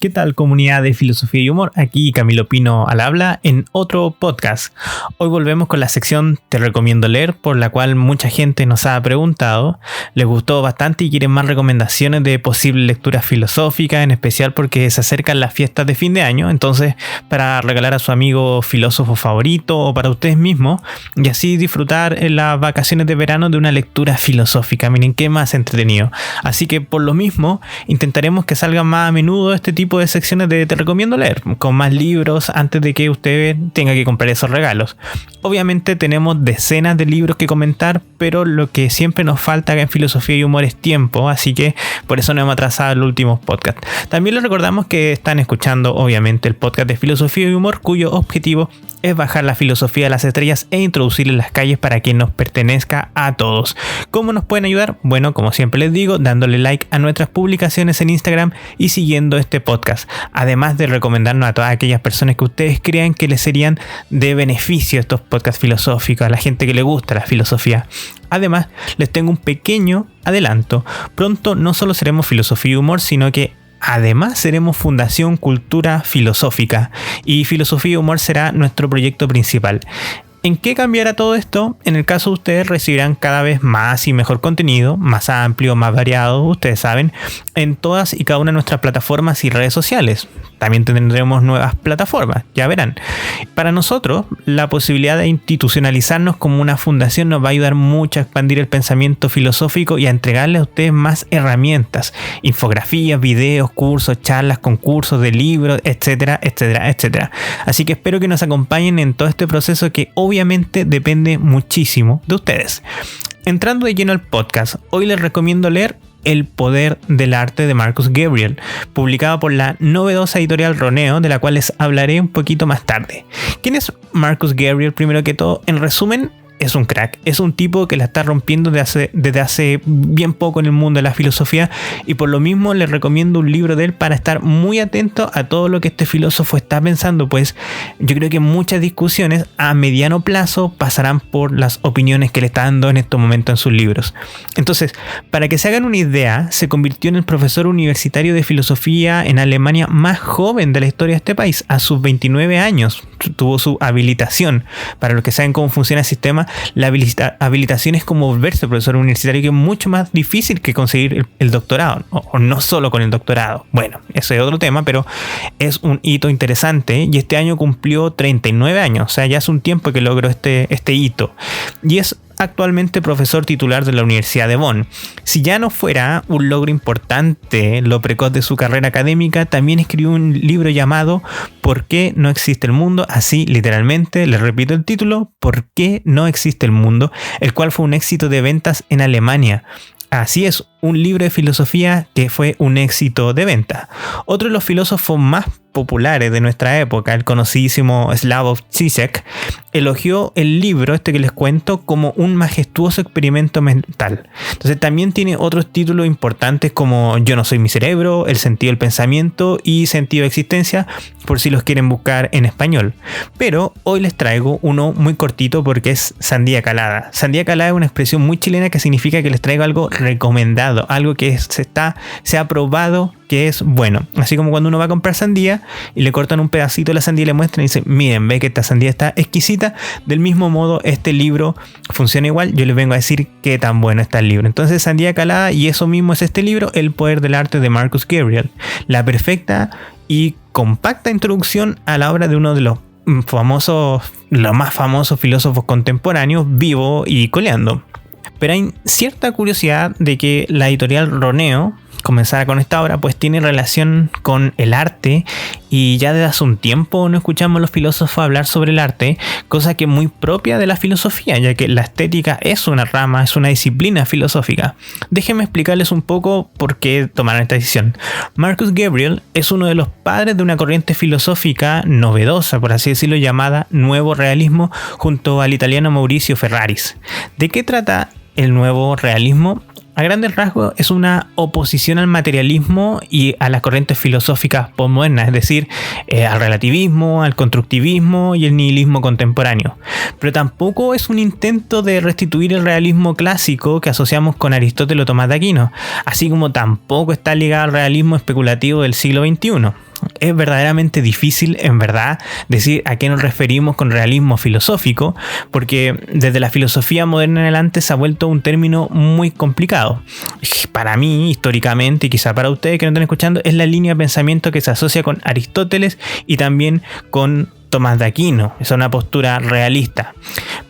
¿Qué tal, comunidad de filosofía y humor? Aquí Camilo Pino al habla en otro podcast. Hoy volvemos con la sección Te recomiendo leer, por la cual mucha gente nos ha preguntado. Les gustó bastante y quieren más recomendaciones de posibles lecturas filosóficas, en especial porque se acercan las fiestas de fin de año. Entonces, para regalar a su amigo filósofo favorito o para ustedes mismos, y así disfrutar en las vacaciones de verano de una lectura filosófica. Miren qué más entretenido. Así que por lo mismo, intentaremos que salgan más a menudo este tipo de secciones de Te recomiendo leer, con más libros antes de que usted tenga que comprar esos regalos. Obviamente tenemos decenas de libros que comentar, pero lo que siempre nos falta acá en Filosofía y Humor es tiempo, así que por eso nos hemos atrasado el último podcast. También les recordamos que están escuchando obviamente el podcast de Filosofía y Humor, cuyo objetivo es bajar la filosofía a las estrellas e introducirla en las calles para que nos pertenezca a todos. ¿Cómo nos pueden ayudar? Bueno, como siempre les digo, dándole like a nuestras publicaciones en Instagram y siguiendo este podcast. Además de recomendarnos a todas aquellas personas que ustedes crean que les serían de beneficio estos podcasts filosóficos, a la gente que le gusta la filosofía. Además, les tengo un pequeño adelanto. Pronto no solo seremos Filosofía y Humor, sino que además seremos Fundación Cultura Filosófica y Filosofía y Humor será nuestro proyecto principal. ¿En qué cambiará todo esto? En el caso de ustedes recibirán cada vez más y mejor contenido, más amplio, más variado, ustedes saben, en todas y cada una de nuestras plataformas y redes sociales. También tendremos nuevas plataformas, ya verán. Para nosotros, la posibilidad de institucionalizarnos como una fundación nos va a ayudar mucho a expandir el pensamiento filosófico y a entregarles a ustedes más herramientas, infografías, videos, cursos, charlas, concursos de libros, etcétera, etcétera, etcétera. Así que espero que nos acompañen en todo este proceso que obviamente depende muchísimo de ustedes. Entrando de lleno al podcast, hoy les recomiendo leer El poder del arte de Marcus Gabriel, publicado por la novedosa editorial Roneo, de la cual les hablaré un poquito más tarde. ¿Quién es Marcus Gabriel? Primero que todo, en resumen, es un crack, es un tipo que la está rompiendo desde hace bien poco en el mundo de la filosofía y por lo mismo les recomiendo un libro de él para estar muy atento a todo lo que este filósofo está pensando, pues yo creo que muchas discusiones a mediano plazo pasarán por las opiniones que le está dando en estos momentos en sus libros. Entonces, para que se hagan una idea, se convirtió en el profesor universitario de filosofía en Alemania más joven de la historia de este país, a sus 29 años. Tuvo su habilitación. Para los que saben cómo funciona el sistema, la habilitación es como volverse profesor universitario, que es mucho más difícil que conseguir el doctorado, o no solo con el doctorado. Bueno, eso es otro tema, pero es un hito interesante y este año cumplió 39 años, o sea, ya hace un tiempo que logró este hito y es actualmente profesor titular de la Universidad de Bonn. Si ya no fuera un logro importante lo precoz de su carrera académica, también escribió un libro llamado ¿Por qué no existe el mundo? Así literalmente, les repito el título, ¿Por qué no existe el mundo?, el cual fue un éxito de ventas en Alemania. Así es, un libro de filosofía que fue un éxito de venta. Otro de los filósofos más populares de nuestra época, el conocidísimo Slavoj Žižek, elogió el libro que les cuento como un majestuoso experimento mental. Entonces también tiene otros títulos importantes como Yo no soy mi cerebro, El sentido del pensamiento y Sentido de existencia, por si los quieren buscar en español. Pero hoy les traigo uno muy cortito porque es sandía calada. Sandía calada es una expresión muy chilena que significa que les traigo algo recomendado, algo que se ha probado que es bueno. Así como cuando uno va a comprar sandía y le cortan un pedacito de la sandía y le muestran y dicen, miren, ve que esta sandía está exquisita. Del mismo modo, este libro funciona igual. Yo les vengo a decir qué tan bueno está el libro. Entonces, sandía calada, y eso mismo es este libro, El poder del arte de Marcus Gabriel. La perfecta y compacta introducción a la obra de uno de los más famosos filósofos contemporáneos, vivo y coleando. Pero hay cierta curiosidad de que la editorial Roneo comenzara con esta obra, pues tiene relación con el arte y ya desde hace un tiempo no escuchamos a los filósofos hablar sobre el arte, cosa que es muy propia de la filosofía, ya que la estética es una rama, es una disciplina filosófica. Déjenme explicarles un poco por qué tomaron esta decisión. Marcus Gabriel es uno de los padres de una corriente filosófica novedosa, por así decirlo, llamada Nuevo Realismo, junto al italiano Maurizio Ferraris. ¿De qué trata el Nuevo Realismo? A grandes rasgos es una oposición al materialismo y a las corrientes filosóficas postmodernas, es decir, al relativismo, al constructivismo y el nihilismo contemporáneo. Pero tampoco es un intento de restituir el realismo clásico que asociamos con Aristóteles o Tomás de Aquino, así como tampoco está ligado al realismo especulativo del siglo XXI. Es verdaderamente difícil, en verdad, decir a qué nos referimos con realismo filosófico, porque desde la filosofía moderna en adelante se ha vuelto un término muy complicado. Para mí, históricamente, y quizá para ustedes que no están escuchando, es la línea de pensamiento que se asocia con Aristóteles y también con Tomás de Aquino. Es una postura realista.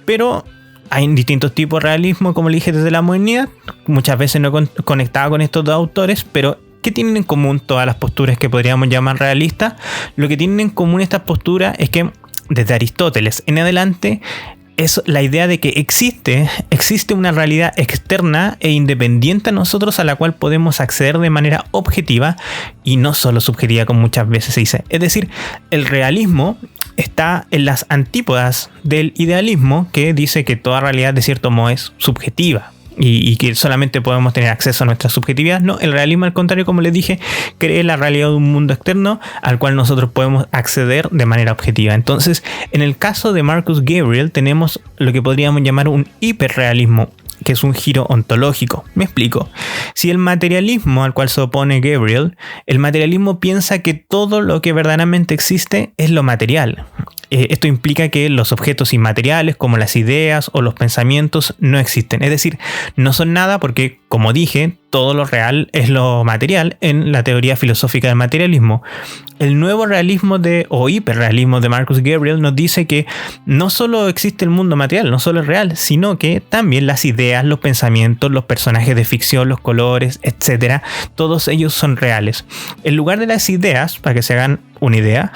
Pero hay distintos tipos de realismo, como le dije, desde la modernidad. Muchas veces no he conectado con estos dos autores, pero ¿qué tienen en común todas las posturas que podríamos llamar realistas? Lo que tienen en común estas posturas es que desde Aristóteles en adelante es la idea de que existe una realidad externa e independiente a nosotros a la cual podemos acceder de manera objetiva y no solo subjetiva, como muchas veces se dice. Es decir, el realismo está en las antípodas del idealismo, que dice que toda realidad de cierto modo es subjetiva y que solamente podemos tener acceso a nuestra subjetividad. No, el realismo, al contrario, como les dije, cree la realidad de un mundo externo al cual nosotros podemos acceder de manera objetiva. Entonces, en el caso de Marcus Gabriel tenemos lo que podríamos llamar un hiperrealismo, que es un giro ontológico. Me explico. Si el materialismo al cual se opone Gabriel, el materialismo piensa que todo lo que verdaderamente existe es lo material. Esto implica que los objetos inmateriales como las ideas o los pensamientos no existen. Es decir, no son nada porque, como dije, todo lo real es lo material en la teoría filosófica del materialismo. El nuevo realismo o hiperrealismo de Marcus Gabriel nos dice que no solo existe el mundo material, no solo es real, sino que también las ideas, los pensamientos, los personajes de ficción, los colores, etcétera, todos ellos son reales. En lugar de las ideas, para que se hagan una idea,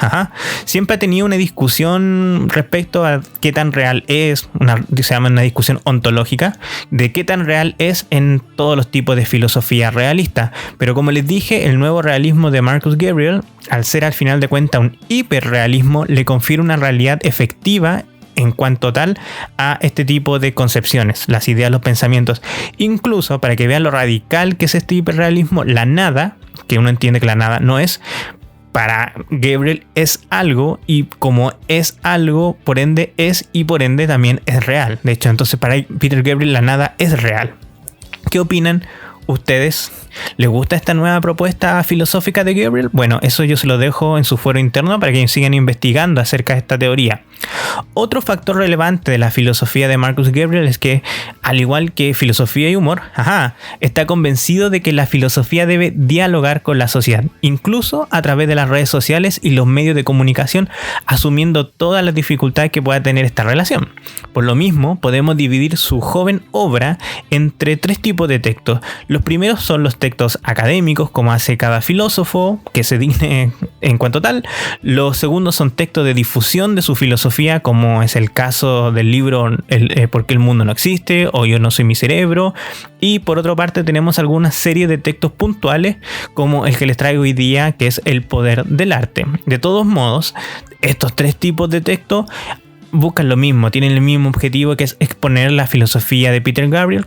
siempre ha tenido una discusión respecto a qué tan real es, se llama una discusión ontológica, de qué tan real es en todos los tipos de filosofía realista. Pero como les dije, el nuevo realismo de Marcus Gabriel, al ser al final de cuentas un hiperrealismo, le confiere una realidad efectiva en cuanto tal a este tipo de concepciones, las ideas, los pensamientos. Incluso, para que vean lo radical que es este hiperrealismo, la nada, que uno entiende que la nada no es, para Gabriel es algo, y como es algo, por ende es, y por ende también es real. De hecho, entonces para Peter Gabriel la nada es real. ¿Qué opinan ustedes? ¿Les gusta esta nueva propuesta filosófica de Gabriel? Bueno, eso yo se lo dejo en su foro interno para que sigan investigando acerca de esta teoría. Otro factor relevante de la filosofía de Marcus Gabriel es que, al igual que filosofía y humor, está convencido de que la filosofía debe dialogar con la sociedad, incluso a través de las redes sociales y los medios de comunicación, asumiendo todas las dificultades que pueda tener esta relación. Por lo mismo, podemos dividir su joven obra entre tres tipos de textos. Los primeros son los textos académicos, como hace cada filósofo que se digne en cuanto tal. Los segundos son textos de difusión de su filosofía, como es el caso del libro ¿Por qué el mundo no existe? O Yo no soy mi cerebro. Y por otra parte tenemos algunas series de textos puntuales, como el que les traigo hoy día, que es El poder del arte. De todos modos, estos tres tipos de textos buscan lo mismo, tienen el mismo objetivo, que es exponer la filosofía de Peter Gabriel,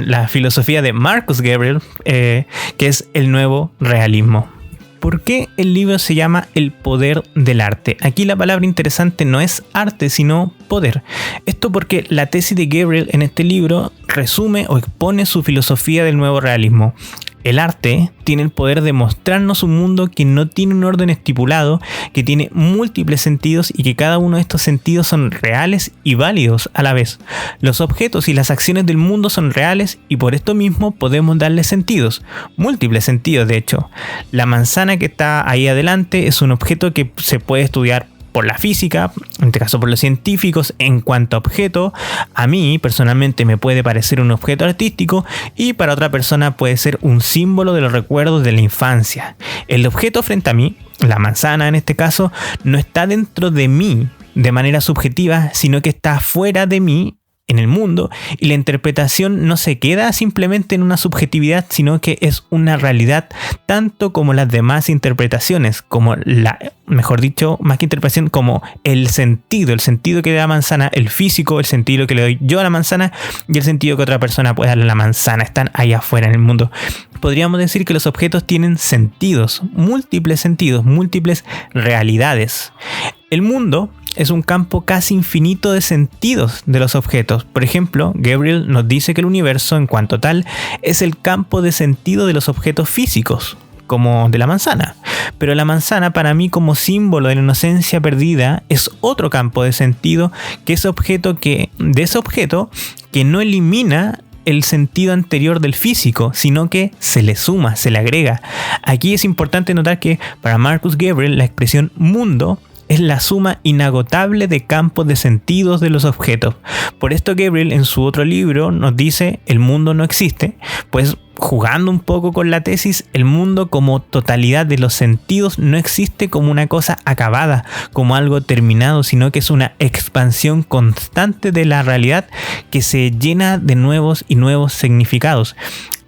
la filosofía de Marcus Gabriel, que es el nuevo realismo. ¿Por qué el libro se llama El poder del arte? Aquí la palabra interesante no es arte, sino poder. Esto porque la tesis de Gabriel en este libro resume o expone su filosofía del nuevo realismo. El arte tiene el poder de mostrarnos un mundo que no tiene un orden estipulado, que tiene múltiples sentidos y que cada uno de estos sentidos son reales y válidos a la vez. Los objetos y las acciones del mundo son reales y por esto mismo podemos darles sentidos, múltiples sentidos de hecho. La manzana que está ahí adelante es un objeto que se puede estudiar por la física, en este caso por los científicos. En cuanto a objeto, a mí personalmente me puede parecer un objeto artístico y para otra persona puede ser un símbolo de los recuerdos de la infancia. El objeto frente a mí, la manzana en este caso, no está dentro de mí de manera subjetiva, sino que está fuera de mí en el mundo, y la interpretación no se queda simplemente en una subjetividad, sino que es una realidad tanto como las demás interpretaciones, como más que interpretación, como el sentido que le da la manzana, el físico, el sentido que le doy yo a la manzana y el sentido que otra persona puede darle a la manzana, están ahí afuera en el mundo. Podríamos decir que los objetos tienen sentidos, múltiples realidades. El mundo es un campo casi infinito de sentidos de los objetos. Por ejemplo, Gabriel nos dice que el universo, en cuanto tal, es el campo de sentido de los objetos físicos. como de la manzana. Pero la manzana para mí como símbolo de la inocencia perdida es otro campo de sentido de ese objeto que no elimina el sentido anterior del físico, sino que se le suma, se le agrega. Aquí es importante notar que para Marcus Gabriel la expresión mundo es la suma inagotable de campos de sentidos de los objetos. Por esto Gabriel en su otro libro nos dice el mundo no existe, pues jugando un poco con la tesis, el mundo como totalidad de los sentidos no existe como una cosa acabada, como algo terminado, sino que es una expansión constante de la realidad que se llena de nuevos y nuevos significados.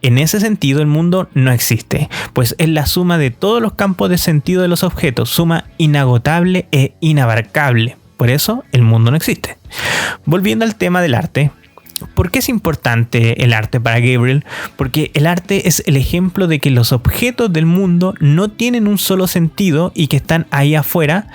En ese sentido, el mundo no existe, pues es la suma de todos los campos de sentido de los objetos, suma inagotable e inabarcable. Por eso, el mundo no existe. Volviendo al tema del arte, ¿por qué es importante el arte para Gabriel? Porque el arte es el ejemplo de que los objetos del mundo no tienen un solo sentido y que están ahí afuera,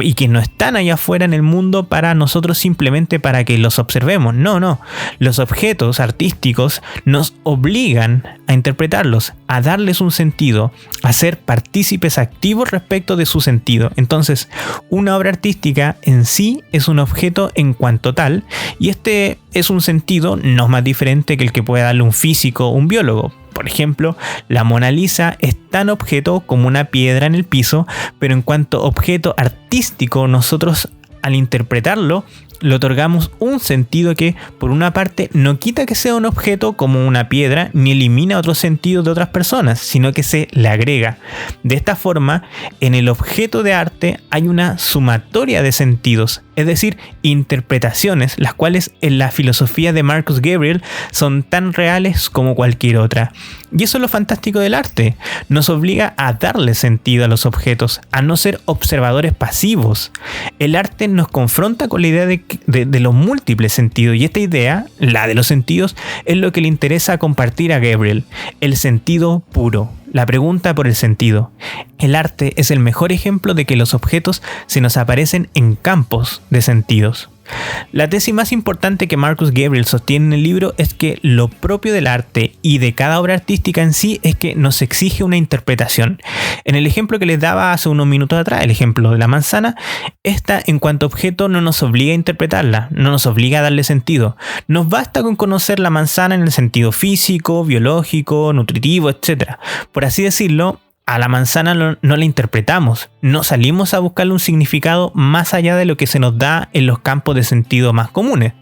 y que no están ahí afuera en el mundo para nosotros simplemente para que los observemos. No. Los objetos artísticos nos obligan a interpretarlos, a darles un sentido, a ser partícipes activos respecto de su sentido. Entonces, una obra artística en sí es un objeto en cuanto tal, y este es un sentido no más diferente que el que puede darle un físico o un biólogo. Por ejemplo, la Mona Lisa es tan objeto como una piedra en el piso, pero en cuanto objeto artístico, nosotros al interpretarlo le otorgamos un sentido que, por una parte, no quita que sea un objeto como una piedra, ni elimina otros sentidos de otras personas, sino que se le agrega. De esta forma, en el objeto de arte hay una sumatoria de sentidos, es decir, interpretaciones, las cuales en la filosofía de Marcus Gabriel son tan reales como cualquier otra. Y eso es lo fantástico del arte. Nos obliga a darle sentido a los objetos, a no ser observadores pasivos. El arte nos confronta con la idea de los múltiples sentidos, y esta idea, la de los sentidos, es lo que le interesa compartir a Gabriel, el sentido puro. La pregunta por el sentido. El arte es el mejor ejemplo de que los objetos se nos aparecen en campos de sentidos. La tesis más importante que Marcus Gabriel sostiene en el libro es que lo propio del arte y de cada obra artística en sí es que nos exige una interpretación. En el ejemplo que les daba hace unos minutos atrás, el ejemplo de la manzana, esta en cuanto objeto no nos obliga a interpretarla, no nos obliga a darle sentido. Nos basta con conocer la manzana en el sentido físico, biológico, nutritivo, etc. Por así decirlo, a la manzana no la interpretamos, no salimos a buscarle un significado más allá de lo que se nos da en los campos de sentido más comunes.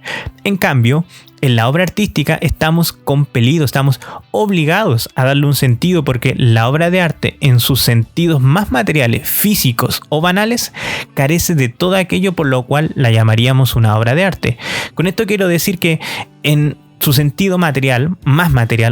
En cambio, en la obra artística estamos compelidos, estamos obligados a darle un sentido, porque la obra de arte en sus sentidos más materiales, físicos o banales, carece de todo aquello por lo cual la llamaríamos una obra de arte. Con esto quiero decir que en su sentido material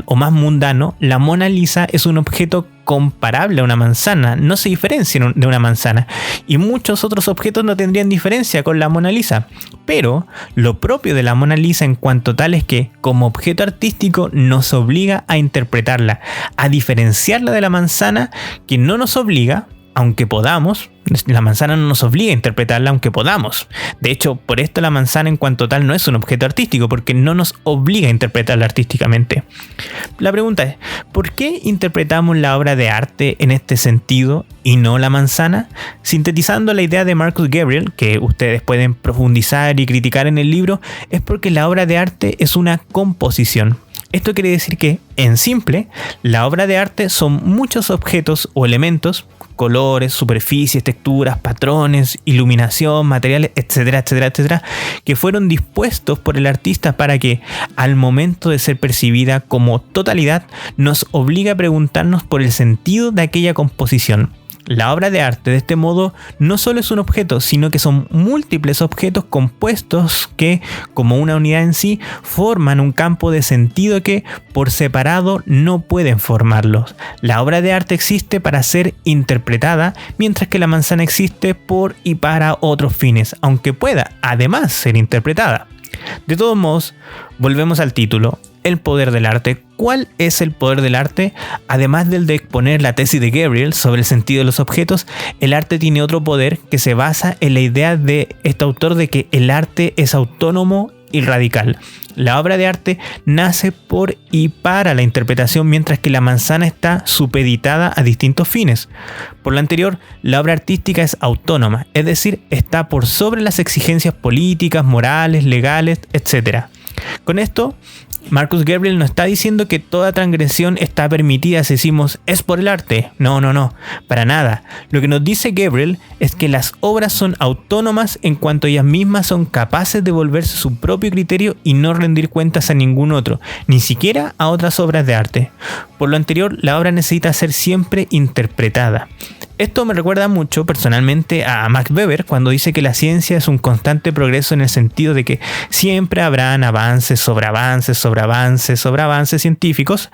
o más mundano, la Mona Lisa es un objeto comparable a una manzana, no se diferencia de una manzana, y muchos otros objetos no tendrían diferencia con la Mona Lisa. Pero lo propio de la Mona Lisa en cuanto tal es que, como objeto artístico, nos obliga a interpretarla, a diferenciarla de la manzana, que no nos obliga, aunque podamos. La manzana no nos obliga a interpretarla aunque podamos. De hecho, por esto la manzana en cuanto tal no es un objeto artístico, porque no nos obliga a interpretarla artísticamente. La pregunta es, ¿por qué interpretamos la obra de arte en este sentido y no la manzana? Sintetizando la idea de Marcus Gabriel, que ustedes pueden profundizar y criticar en el libro, es porque la obra de arte es una composición. Esto quiere decir que, en simple, la obra de arte son muchos objetos o elementos, colores, superficies, texturas, patrones, iluminación, materiales, etcétera, etcétera, etcétera, que fueron dispuestos por el artista para que, al momento de ser percibida como totalidad, nos obligue a preguntarnos por el sentido de aquella composición. La obra de arte, de este modo, no solo es un objeto, sino que son múltiples objetos compuestos que, como una unidad en sí, forman un campo de sentido que, por separado, no pueden formarlos. La obra de arte existe para ser interpretada, mientras que la manzana existe por y para otros fines, aunque pueda, además, ser interpretada. De todos modos, volvemos al título. El poder del arte. ¿Cuál es el poder del arte? Además del de exponer la tesis de Gabriel sobre el sentido de los objetos, el arte tiene otro poder que se basa en la idea de este autor de que el arte es autónomo y radical. La obra de arte nace por y para la interpretación, mientras que la manzana está supeditada a distintos fines. Por lo anterior, la obra artística es autónoma, es decir, está por sobre las exigencias políticas, morales, legales, etc. Con esto, Marcus Gabriel no está diciendo que toda transgresión está permitida si decimos es por el arte. No, para nada. Lo que nos dice Gabriel es que las obras son autónomas en cuanto ellas mismas son capaces de volverse su propio criterio y no rendir cuentas a ningún otro, ni siquiera a otras obras de arte. Por lo anterior, la obra necesita ser siempre interpretada. Esto me recuerda mucho personalmente a Max Weber cuando dice que la ciencia es un constante progreso en el sentido de que siempre habrán avances sobre avances sobre avances sobre avances científicos,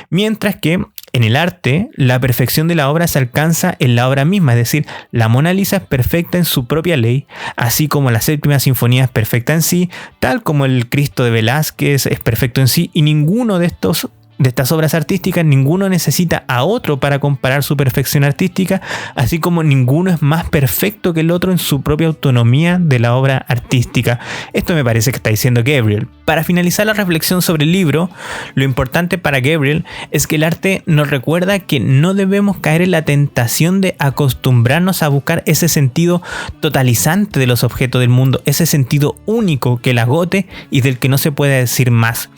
mientras que en el arte la perfección de la obra se alcanza en la obra misma, es decir, la Mona Lisa es perfecta en su propia ley, así como la Séptima Sinfonía es perfecta en sí, tal como el Cristo de Velázquez es perfecto en sí, y ninguno de estas obras artísticas, ninguno necesita a otro para comparar su perfección artística, así como ninguno es más perfecto que el otro en su propia autonomía de la obra artística. Esto me parece que está diciendo Gabriel. Para finalizar la reflexión sobre el libro, lo importante para Gabriel es que el arte nos recuerda que no debemos caer en la tentación de acostumbrarnos a buscar ese sentido totalizante de los objetos del mundo, ese sentido único que la agote y del que no se puede decir más.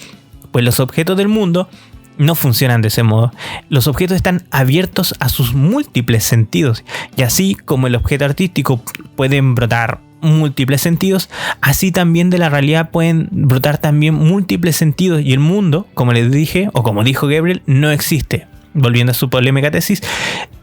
Pues los objetos del mundo no funcionan de ese modo. Los objetos están abiertos a sus múltiples sentidos, y así como el objeto artístico pueden brotar múltiples sentidos, así también de la realidad pueden brotar también múltiples sentidos, y el mundo, como les dije, o como dijo Gabriel, no existe. Volviendo a su polémica tesis,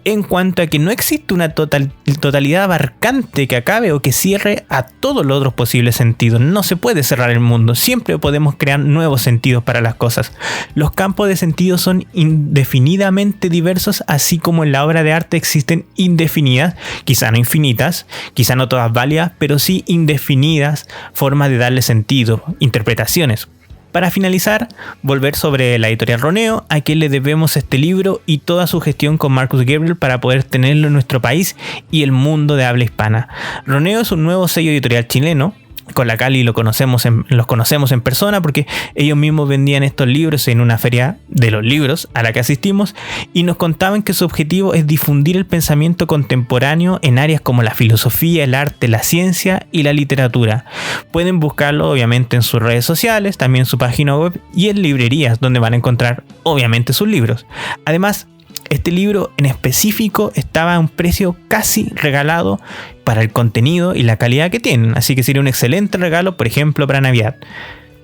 en cuanto a que no existe una totalidad abarcante que acabe o que cierre a todos los otros posibles sentidos. No se puede cerrar el mundo, siempre podemos crear nuevos sentidos para las cosas. Los campos de sentido son indefinidamente diversos, así como en la obra de arte existen indefinidas, quizá no infinitas, quizá no todas válidas, pero sí indefinidas formas de darle sentido, interpretaciones. Para finalizar, volver sobre la editorial Roneo, a quien le debemos este libro y toda su gestión con Marcus Gabriel para poder tenerlo en nuestro país y el mundo de habla hispana. Roneo es un nuevo sello editorial chileno, con la Cali los conocemos en persona porque ellos mismos vendían estos libros en una feria de los libros a la que asistimos, y nos contaban que su objetivo es difundir el pensamiento contemporáneo en áreas como la filosofía, el arte, la ciencia y la literatura. Pueden buscarlo obviamente en sus redes sociales, también en su página web y en librerías, donde van a encontrar obviamente sus libros. Además, este libro en específico estaba a un precio casi regalado para el contenido y la calidad que tienen, así que sería un excelente regalo, por ejemplo, para Navidad.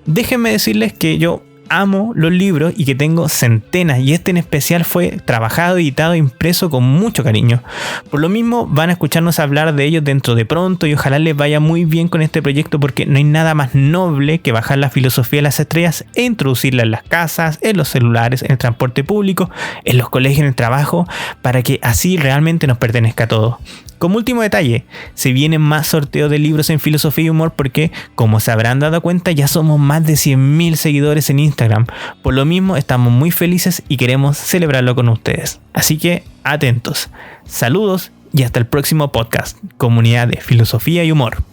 Déjenme decirles que yo amo los libros y que tengo centenas, y este en especial fue trabajado, editado e impreso con mucho cariño. Por lo mismo van a escucharnos hablar de ellos dentro de pronto, y ojalá les vaya muy bien con este proyecto, porque no hay nada más noble que bajar la filosofía de las estrellas e introducirla en las casas, en los celulares, en el transporte público, en los colegios, en el trabajo, para que así realmente nos pertenezca a todos. Como último detalle, se vienen más sorteos de libros en filosofía y humor porque, como se habrán dado cuenta, ya somos más de 100.000 seguidores en Instagram. Por lo mismo, estamos muy felices y queremos celebrarlo con ustedes. Así que, atentos. Saludos y hasta el próximo podcast, Comunidad de Filosofía y Humor.